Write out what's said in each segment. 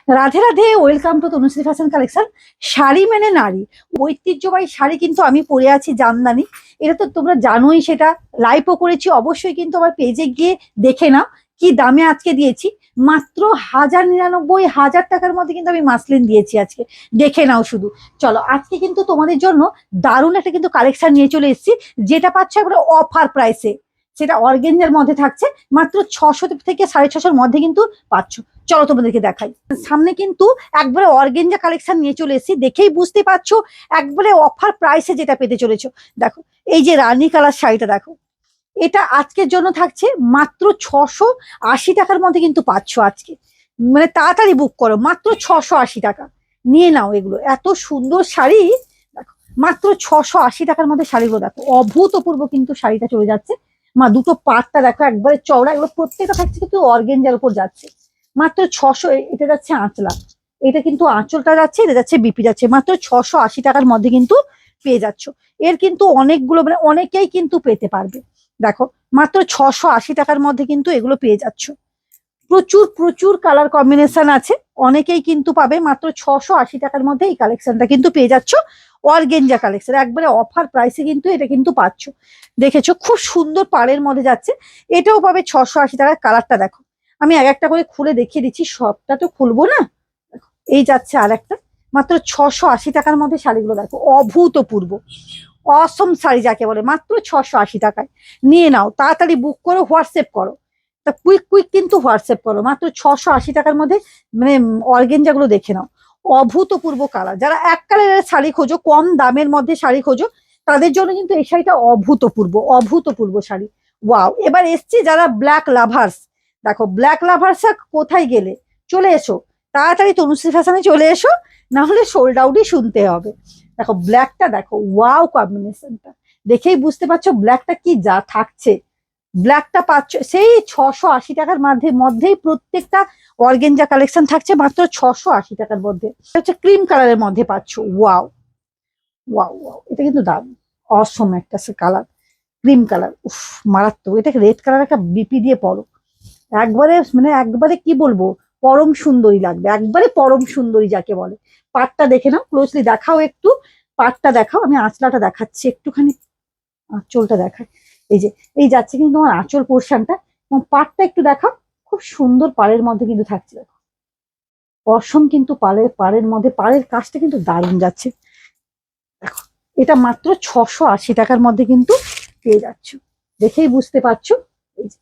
Radhe Radhe, welcome to Tanushree fashion collection. Sari মানে নারী, ঐতিহ্যবাহী শাড়ি কিন্তু আমি পরে আছি জামদানি। এটা তো তোমরা জানোই, সেটা লাইভও করেছি, অবশ্যই কিন্তু আমার পেজে গিয়ে দেখে নাও কি দামে আজকে দিয়েছি। মাত্র 1099, 1000 টাকার মধ্যে কিন্তু আমি মাসলিন দিয়েছি আজকে, দেখে নাও শুধু। চলো, আজকে কিন্তু তোমাদের জন্য দারুণ একটা কিন্তু কালেকশন নিয়ে চলে এসেছি, যেটা পাচ্ছ একবারে অফার প্রাইসে। সেটা অর্গেঞ্জার মধ্যে থাকছে, মাত্র 600 থেকে 650-র মধ্যে কিন্তু পাচ্ছ। চলো তোমাদেরকে দেখাই। সামনে কিন্তু একবারে অর্গেঞ্জা কালেকশন নিয়ে চলে এসেছি, দেখেই বুঝতে পারছো একবারে অফার প্রাইসে যেটা পেতে চলেছো। দেখো, এই যে রানী কালার শাড়িটা দেখো, এটা আজকের জন্য থাকছে মাত্র 680 টাকার মধ্যে কিন্তু পাচ্ছ আজকে। মানে তাড়াতাড়ি বুক করো, মাত্র 680 টাকা নিয়ে নাও এগুলো। এত সুন্দর শাড়ি দেখো, মাত্র 680 টাকার মধ্যে শাড়িগুলো দেখো, অভূতপূর্ব কিন্তু শাড়িটা চলে যাচ্ছে। মা, দুটো পাটটা দেখো একবারে চওড়া, এগুলো প্রত্যেকটা থাকছে কিন্তু অর্গেঞ্জার উপর যাচ্ছে। মাত্র 600, এটা যাচ্ছে আঁচলা, এটা কিন্তু আঁচলটা যাচ্ছে, এটা যাচ্ছে বিপি যাচ্ছে, মাত্র 680 টাকার মধ্যে কিন্তু পেয়ে যাচ্ছ। এর কিন্তু অনেকগুলো, মানে অনেকেই কিন্তু পেতে পারবে। দেখো, মাত্র 680 টাকার মধ্যে কিন্তু এগুলো পেয়ে যাচ্ছ। প্রচুর প্রচুর কালার কম্বিনেশন আছে, অনেকেই কিন্তু পাবে। মাত্র 680 টাকার মধ্যে এই কালেকশনটা কিন্তু পেয়ে যাচ্ছ। অর্গেঞ্জা কালেকশন একবারে অফার প্রাইসে কিন্তু এটা কিন্তু পাচ্ছ। দেখেছো, খুব সুন্দর পাড়ের মধ্যে যাচ্ছে। এটাও পাবে 680 টাকার। কালারটা দেখো, আমি এক একটা করে খুলে দেখিয়ে দিচ্ছি, সবটা তো খুলবো না। এই যাচ্ছে আর একটা, মাত্র 680 টাকার মধ্যে শাড়িগুলো দেখো, অভূতপূর্ব অসম শাড়ি যাকে বলে, মাত্র 680 টাকায় নিয়ে নাও। তাড়াতাড়ি বুক করো, হোয়াটসঅ্যাপ করো, তা কুইক কুইক কিন্তু হোয়াটসঅ্যাপ করো, মাত্র 680 টাকার মধ্যে। মানে অর্গেঞ্জাগুলো দেখে নাও, অভূতপূর্ব কালার। যারা এক কালারের শাড়ি খোঁজো, কম দামের মধ্যে শাড়ি খোঁজো, তাদের জন্য কিন্তু এই শাড়িটা অভূতপূর্ব, অভূতপূর্ব শাড়ি। ওয়াও, এবার এসছি যারা ব্ল্যাক লাভার্স। দেখো, ব্ল্যাক লাভার্স কোথায় গেলে, চলে এসো তাড়াতাড়ি তনুশ্রী ফ্যাশনে চলে এসো, না হলে সোল্ড আউটই শুনতে হবে। দেখো ব্ল্যাকটা দেখো, ওয়াও কম্বিনেশনটা দেখেই বুঝতে পারছো ব্ল্যাকটা কি যা থাকছে। ব্ল্যাকটা পাচ্ছ সেই 680 টাকার মধ্যেই প্রত্যেকটা অর্গেঞ্জা কালেকশন থাকছে মাত্র 680 টাকার মধ্যে। এটা হচ্ছে ক্রিম কালারের মধ্যে পাচ্ছ। ওয়াও ওয়াও ওয়াও, এটা কিন্তু দারুণ অসম একটা কালার, ক্রিম কালার। উফ, মারাত্মক। এটাকে রেড কালার একটা বিপি দিয়ে পরো, একবারে মানে একবারে কি বলবো, পরম সুন্দরী লাগবে, একবারে পরম সুন্দরী যাকে বলে। পাটটা দেখে নাও, ক্লোজলি দেখাও একটু, পাটটা দেখাও। আমি আঁচলাটা দেখাচ্ছি একটুখানি, আঁচলটা দেখাই। এই যে, এই যাচ্ছে কিন্তু আমার আঁচল পোর্শনটা, এবং পাটটা একটু দেখাও। খুব সুন্দর পাড়ের মধ্যে কিন্তু থাকছে দেখো, অসম কিন্তু পাড়ের মধ্যে, পাড়ের কাজটা কিন্তু দারুণ যাচ্ছে। দেখো, এটা মাত্র 680 টাকার মধ্যে কিন্তু পেয়ে যাচ্ছ, দেখেই বুঝতে পারছো। এই যে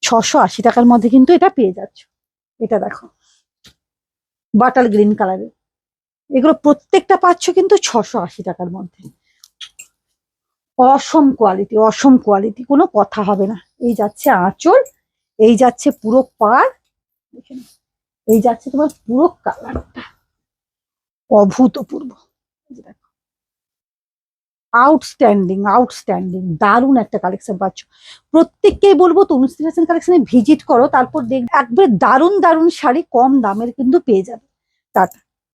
680 টাকার মধ্যে কিন্তু এটা পেয়ে যাচ্ছ। এটা দেখো, বাটার গ্রিন কালারের, এগুলো প্রত্যেকটা পাচ্ছ কিন্তু 680 টাকার মধ্যে। অসম কোয়ালিটি, অসম কোয়ালিটি, কোনো কথা হবে না। এই যাচ্ছে আঁচল, এই যাচ্ছে পুরো পাড়, দেখে নাও। এই যাচ্ছে তোমার পুরো কালারটা, অভূতপূর্ব। আউটস্ট্যান্ডিং, আউটস্ট্যান্ডিং, দারুণ একটা কালেকশন পাচ্ছ। প্রত্যেককেই বলবো তনুশ্রী ফ্যাশন কালেকশনে ভিজিট করো, তারপর দেখবে একবার দারুণ দারুণ শাড়ি কম দামের কিন্তু পেয়ে যাবে। টাটা।